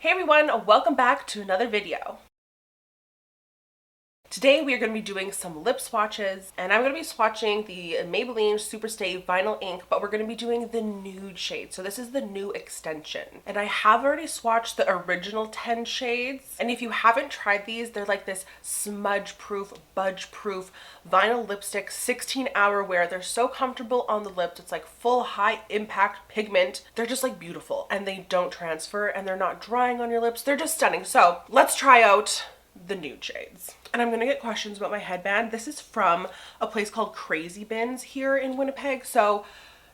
Hey everyone, welcome back to another video. Today we are going to be doing some lip swatches, and I'm going to be swatching the Maybelline Superstay Vinyl Ink, but we're going to be doing the nude shade. So this is the new extension. And I have already swatched the original 10 shades. And if you haven't tried these, they're like this smudge-proof, budge-proof vinyl lipstick, 16-hour wear. They're so comfortable on the lips. It's like full high-impact pigment. They're just like beautiful, and they don't transfer, and they're not drying on your lips. They're just stunning. So let's try out the nude shades. And I'm gonna get questions about my headband. This is from a place called Crazy Bins here in Winnipeg. So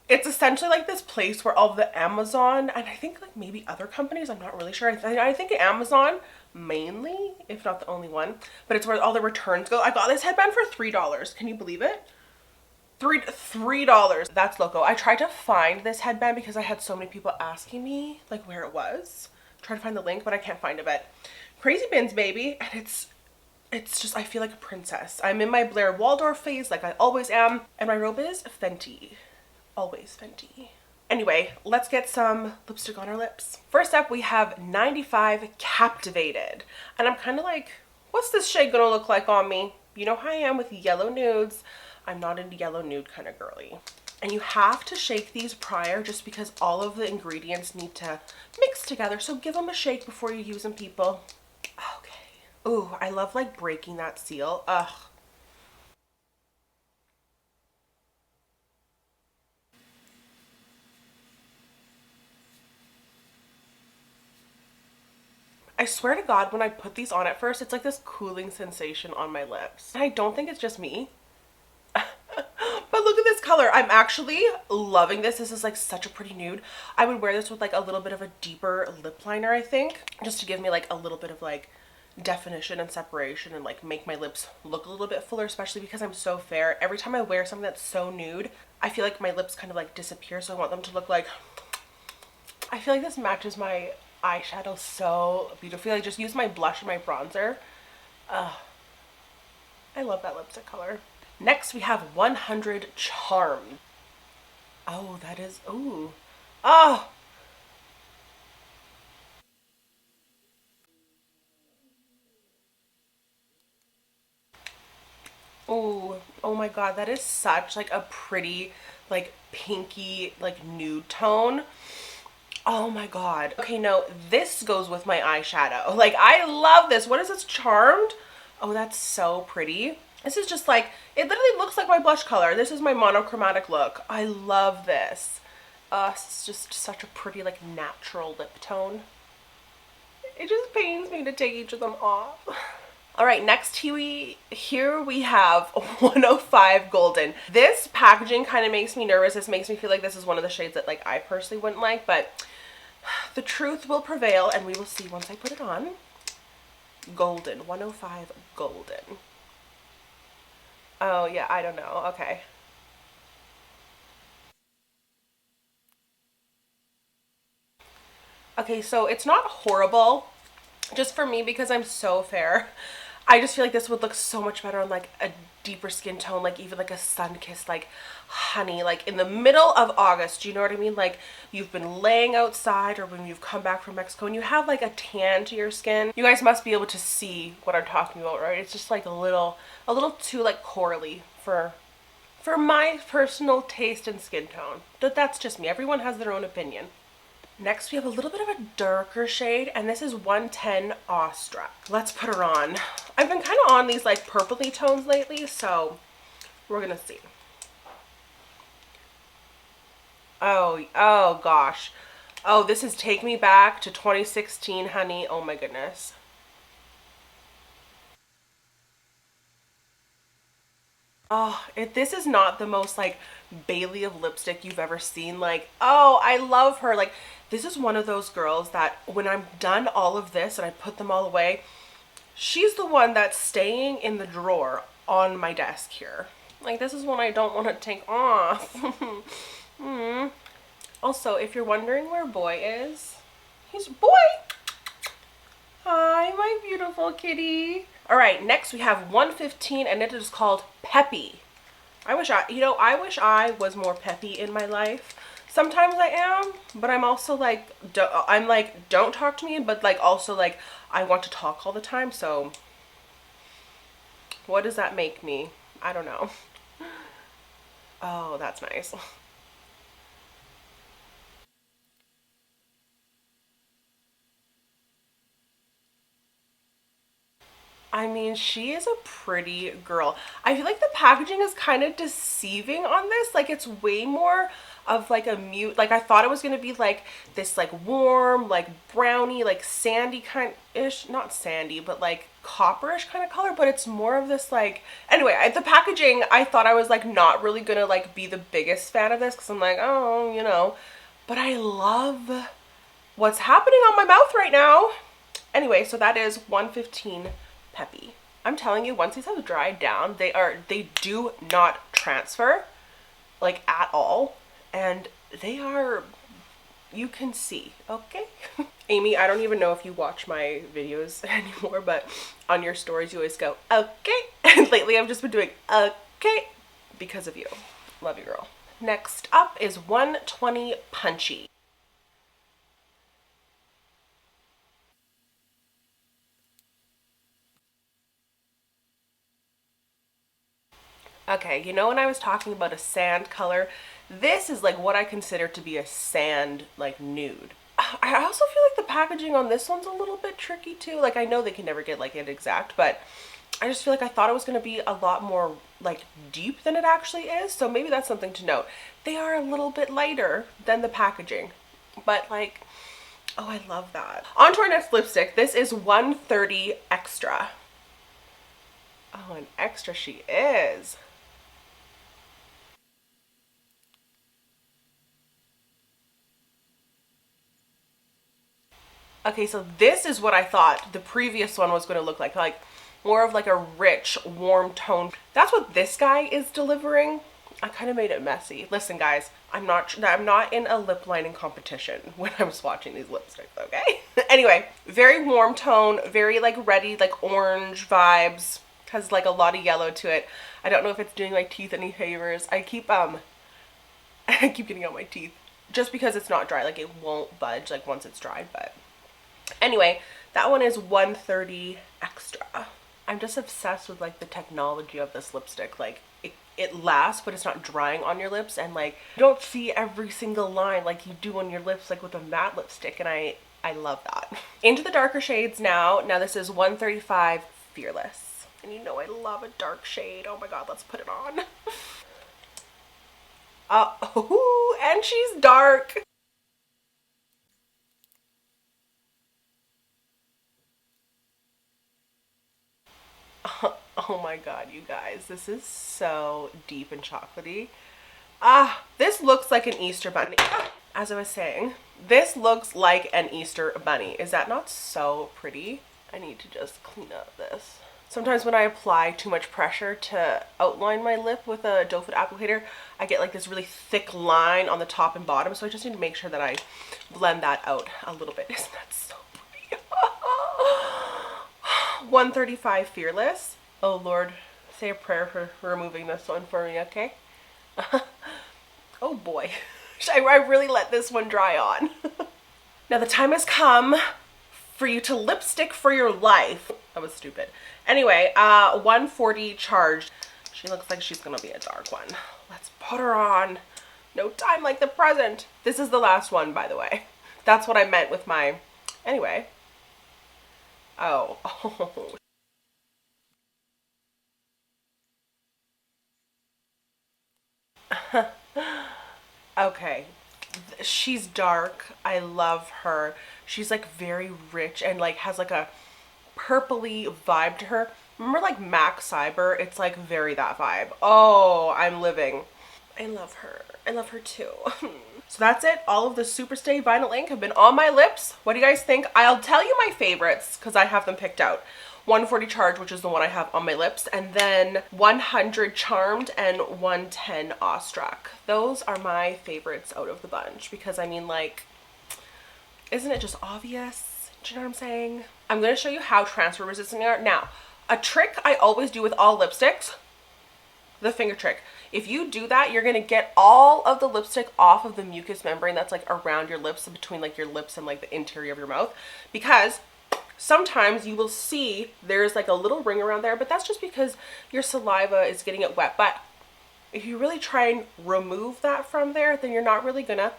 it's essentially like this place where all the Amazon, and I think like maybe other companies, I'm not really sure. I think Amazon mainly, if not the only one, but it's where all the returns go. I got this headband for $3. Can you believe it? $3. That's loco. I tried to find this headband because I had so many people asking me like where it was. Try to find the link, but I can't find it. But Crazy Bins, baby, and it's just, I feel like a princess. I'm in my Blair Waldorf phase like I always am, and my robe is Fenty. Always Fenty. Anyway, let's get some lipstick on our lips. First up, we have 95 Captivated, and I'm kind of like, what's this shade gonna look like on me? You know how I am with yellow nudes. I'm not into yellow nude kind of girly. And you have to shake these prior just because all of the ingredients need to mix together. So give them a shake before you use them, people. Okay. Ooh, I love like breaking that seal. Ugh. I swear to God, when I put these on at first, it's like this cooling sensation on my lips. And I don't think it's just me. But look at this color. I'm actually loving this. This is like such a pretty nude. I would wear this with like a little bit of a deeper lip liner, I think, just to give me like a little bit of like definition and separation and like make my lips look a little bit fuller, especially because I'm so fair. Every time I wear something that's so nude, I feel like my lips kind of like disappear, so I want them to look like, I feel like this matches my eyeshadow so beautifully. I just use my blush and my bronzer. I love that lipstick color. Next we have 100 Charmed. Oh, that is, ooh. Oh, oh, oh my God, that is such like a pretty, like pinky, like nude tone. Oh my God. Okay, no, this goes with my eyeshadow. Like, I love this. What is this, Charmed? Oh, that's so pretty. This is just like, it literally looks like my blush color. This is my monochromatic look. I love this. This is just such a pretty, like, natural lip tone. It just pains me to take each of them off. All right, next here we have 105 Golden. This packaging kind of makes me nervous. This makes me feel like this is one of the shades that like I personally wouldn't like, but the truth will prevail and we will see once I put it on. Golden, 105 Golden. Oh yeah, I don't know, okay. Okay, so it's not horrible, just for me because I'm so fair. I just feel like this would look so much better on like a deeper skin tone, like even like a sun-kissed like honey, like in the middle of August. Do you know what I mean? Like you've been laying outside or when you've come back from Mexico and you have like a tan to your skin. You guys must be able to see what I'm talking about, right? It's just like a little too like corally for my personal taste and skin tone. But that's just me. Everyone has their own opinion. Next, we have a little bit of a darker shade, and this is 110 Awestruck. Let's put her on. I've been kind of on these like purpley tones lately, so we're gonna see. Oh gosh. Oh, this is Take Me Back to 2016, honey. Oh my goodness. Oh, if this is not the most like Bailey of lipstick you've ever seen, like, oh, I love her. Like, this is one of those girls that when I'm done all of this and I put them all away, she's the one that's staying in the drawer on my desk here. Like, this is one I don't want to take off. Also, if you're wondering where Boy is, he's Boy. Hi, my beautiful kitty. All right, next we have 115, and it is called Peppy. I wish I was more peppy in my life. Sometimes I am, but I'm also like, don't talk to me, but like also like I want to talk all the time. So what does that make me? I don't know. Oh, that's nice. I mean, she is a pretty girl. I feel like the packaging is kind of deceiving on this. Like, it's way more of like a mute. Like, I thought it was gonna be like this like warm, like brownie, like sandy kind ish, not sandy, but like copperish kind of color. But it's more of this like, anyway, the packaging, I thought I was like not really gonna like be the biggest fan of this because I'm like, oh, you know, but I love what's happening on my mouth right now. Anyway, so that is 115 Peppy. I'm telling you, once these have dried down, they do not transfer like at all, and they are, you can see, okay? Amy, I don't even know if you watch my videos anymore, but on your stories you always go, okay. And lately I've just been doing okay because of you. Love you, girl. Next up is 120 Punchy. Okay, you know when I was talking about a sand color, this is like what I consider to be a sand like nude. I also feel like the packaging on this one's a little bit tricky too. Like I know they can never get like it exact, but I just feel like I thought it was going to be a lot more like deep than it actually is. So maybe that's something to note. They are a little bit lighter than the packaging, but like, oh, I love that. On to our next lipstick. This is 130 Extra. Oh, an extra she is. Okay, so this is what I thought the previous one was going to look like more of like a rich, warm tone. That's what this guy is delivering. I kind of made it messy. Listen, guys, I'm not in a lip lining competition when I'm swatching these lipsticks, okay? Anyway, very warm tone, very like ready, like orange vibes. Has like a lot of yellow to it. I don't know if it's doing my teeth any favors. I keep I keep getting out my teeth just because it's not dry. Like it won't budge like once it's dried, but anyway, that one is 130 Extra. I'm just obsessed with like the technology of this lipstick. Like it lasts, but it's not drying on your lips, and like you don't see every single line like you do on your lips like with a matte lipstick, and I love that. Into the darker shades now. Now this is 135 Fearless. And you know I love a dark shade. Oh my god, let's put it on. Oh, and she's dark. Oh my god, you guys, this is so deep and chocolatey. Ah, this looks like an Easter bunny. As I was saying, this looks like an Easter bunny. Is that not so pretty? I need to just clean up this. Sometimes when I apply too much pressure to outline my lip with a doe foot applicator, I get like this really thick line on the top and bottom. So I just need to make sure that I blend that out a little bit. Isn't that so pretty? 135 Fearless. Oh Lord, say a prayer for removing this one for me, okay? Oh boy, I really let this one dry on. Now the time has come for you to lipstick for your life. That was stupid. Anyway, 140 Charged. She looks like she's gonna be a dark one. Let's put her on. No time like the present. This is the last one, by the way. That's what I meant with my, anyway. Oh, oh. Okay, she's dark. I love her. She's like very rich and like has like a purpley vibe to her. Remember like MAC Cyber? It's like very that vibe. Oh, I'm living. I love her. I love her too. So that's it. All of the Superstay vinyl ink have been on my lips. What do you guys think? I'll tell you my favorites because I have them picked out. 140 Charge, which is the one I have on my lips, and then 100 Charmed and 110 Awestruck. Those are my favorites out of the bunch because I mean, like, isn't it just obvious? Do you know what I'm saying? I'm going to show you how transfer resistant they are. Now, a trick I always do with all lipsticks, the finger trick. If you do that, you're gonna get all of the lipstick off of the mucous membrane that's like around your lips, between like your lips and like the interior of your mouth, because sometimes you will see there's like a little ring around there, but that's just because your saliva is getting it wet. But if you really try and remove that from there, then you're not really gonna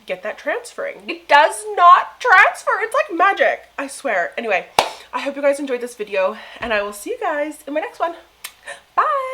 get that transferring. It does not transfer. It's like magic, I swear. Anyway, I hope you guys enjoyed this video, and I will see you guys in my next one. Bye.